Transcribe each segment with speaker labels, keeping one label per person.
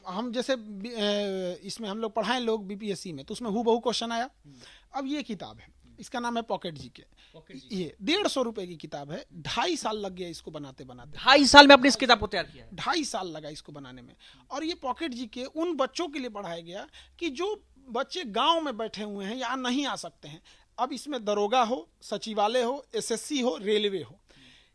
Speaker 1: हम जैसे इसमें हम लोग पढ़ाएं लोग बीपीएससी में, तो उसमें हूबहू क्वेश्चन आया। अब ये किताब है, इसका नाम है पॉकेट जीके। ये 150 रुपए की किताब है, 2.5 साल लग गया इसको बनाते बनाते।
Speaker 2: 2.5 साल में आपने इस किताब को तैयार किया है?
Speaker 1: 2.5 साल लगा इसको बनाने में। और ये पॉकेट जीके उन बच्चों के लिए पढ़ाया गया कि जो बच्चे गांव में बैठे हुए हैं या नहीं आ सकते हैं। अब इसमें दरोगा हो, सचिवालय हो, एसएससी हो, रेलवे हो,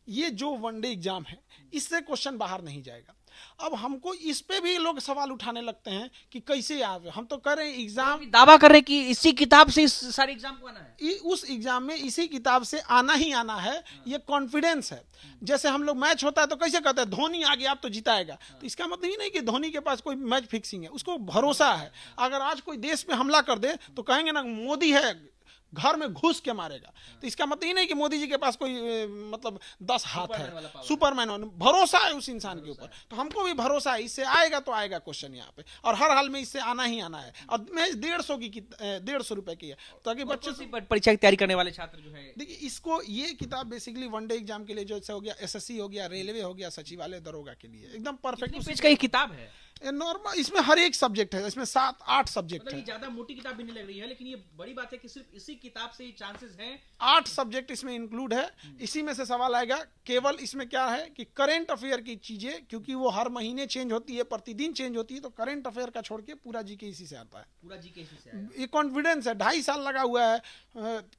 Speaker 1: ये जो वनडे एग्जाम है इससे क्वेश्चन बाहर नहीं जाएगा। अब हमको इस पे भी लोग सवाल उठाने लगते हैं कि कैसे आवे। हम तो कर रहे हैं एग्जाम,
Speaker 2: दावा कर रहे हैं कि इसी किताब से इस सारे एग्जाम को आना है,
Speaker 1: उस एग्जाम में इसी किताब से आना ही आना है। ये कॉन्फिडेंस है। जैसे हम लोग मैच होता है तो कैसे कहते हैं धोनी आ गया अब तो जिताएगा, तो इसका मतलब ही नहीं कि धोनी के पास कोई मैच फिक्सिंग है, उसको भरोसा है। अगर आज कोई देश पे हमला कर दे तो कहेंगे ना मोदी है, घर में घुस के मारेगा। तो इसका मतलब ही नहीं कि मोदी जी के पास कोई मतलब 10 हाथ है, सुपरमैन भरोसा है उस इंसान के ऊपर। तो हमको भी भरोसा है इससे आएगा तो आएगा क्वेश्चन यहाँ पे, और हर हाल में इससे आना ही आना है। और मैं 150 रुपए की है, ताकि बच्चे से
Speaker 2: परीक्षा की तैयारी करने वाले छात्र जो है,
Speaker 1: देखिए इसको, ये किताब बेसिकली वनडे एग्जाम के लिए, जैसे हो गया एसएससी हो गया, रेलवे हो गया, सचिवालय, दरोगा के लिए एकदम परफेक्ट।
Speaker 2: पेज का ये किताब है
Speaker 1: नॉर्मल, इसमें हर एक सब्जेक्ट है, इसमें 7-8 सब्जेक्ट है।
Speaker 2: ज्यादा मोटी किताब भी नहीं लग रही है, लेकिन ये बड़ी बात है कि सिर्फ इसी किताब से चांसेस हैं।
Speaker 1: 8 सब्जेक्ट इसमें इंक्लूड है। इसी में से सवाल आएगा। केवल इसमें क्या है कि करंट अफेयर की चीजें, क्योंकि वो हर महीने चेंज होती है, प्रतिदिन चेंज होती है, तो करंट अफेयर का छोड़ के पूरा जीके इसी से आता है।
Speaker 2: पूरा जीके इसी से आएगा।
Speaker 1: ये कॉन्फिडेंस है। 2.5 साल लगा हुआ है।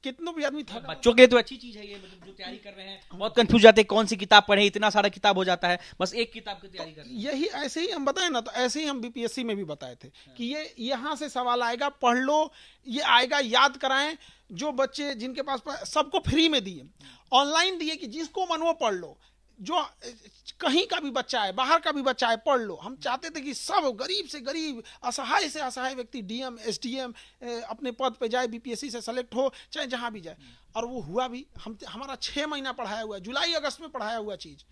Speaker 1: कितनों भी आदमी था,
Speaker 2: बच्चों के लिए तो अच्छी चीज है ये, मतलब जो तैयारी कर रहे हैं बहुत कंफ्यूज जाते हैं कौन सी किताब पढ़े, इतना सारा किताब हो जाता है, बस एक किताब की तैयारी कर रहे हैं।
Speaker 1: यही ऐसे ही हम बताए ना, तो ऐसे ही हम बीपीएससी में भी बताए थे कि ये यहां से सवाल आएगा, पढ़ लो, ये आएगा, याद कराएं। जो बच्चे जिनके पास सबको फ्री में दिए, ऑनलाइन दिए कि जिसको मन वो पढ़ लो। जो कहीं का भी बच्चा है, बाहर का भी बच्चा है, पढ़ लो। हम चाहते थे कि सब गरीब से गरीब, असहाय से असहाय व्यक्ति डीएम एसडीएम अपने पद पे जाए, बीपीएससी से सेलेक्ट हो, चाहे जहां भी जाए। और वो हुआ भी। हमारा 6 महीना पढ़ाया हुआ, जुलाई अगस्त में पढ़ाया हुआ चीज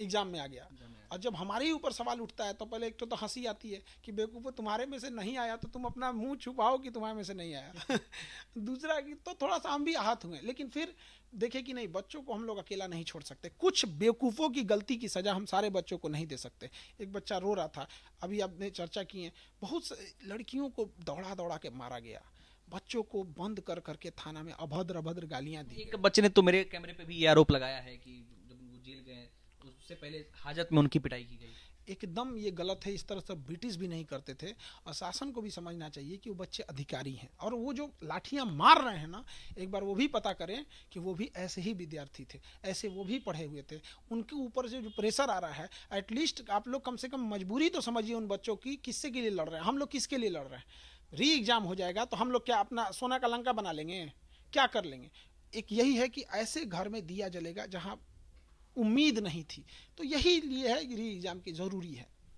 Speaker 1: एग्जाम में आ गया। और जब हमारे ही ऊपर सवाल उठता है तो पहले एक तो हंसी आती है कि बेवकूफ़ो, तुम्हारे में से नहीं आया तो तुम अपना मुंह छुपाओ कि तुम्हारे में से नहीं आया। दूसरा कि तो थोड़ा सा हम भी आहत हुए, लेकिन फिर देखे कि नहीं, बच्चों को हम लोग अकेला नहीं छोड़ सकते। कुछ बेवकूफ़ों की गलती की सजा हम सारे बच्चों को नहीं दे सकते। एक बच्चा रो रहा था, अभी आपने चर्चा की है, बहुत लड़कियों को दौड़ा दौड़ा के मारा गया, बच्चों को बंद कर करके थाना में अभद्र अभद्र गालियां दी।
Speaker 2: एक बच्चे ने तो मेरे कैमरे पे भी ये आरोप लगाया है कि जब वो जेल गए उससे पहले हाजत में उनकी पिटाई की गई।
Speaker 1: एकदम ये गलत है। इस तरह से ब्रिटिश भी नहीं करते थे, और शासन को भी समझना चाहिए कि वो बच्चे अधिकारी हैं। और वो जो लाठियां मार रहे हैं ना, एक बार वो भी पता करें कि वो भी ऐसे ही विद्यार्थी थे, ऐसे वो भी पढ़े हुए थे। उनके ऊपर से जो प्रेशर आ रहा है, एटलीस्ट आप लोग कम से कम मजबूरी तो समझिए उन बच्चों की, किससे के लिए लड़ रहे हैं। हम लोग किसके लिए लड़ रहे हैं? री एग्जाम हो जाएगा तो हम लोग क्या अपना सोना का लंका बना लेंगे? क्या कर लेंगे? एक यही है कि ऐसे घर में दिया जलेगा जहां उम्मीद नहीं थी। तो यही लिए है कि री एग्जाम की जरूरी है।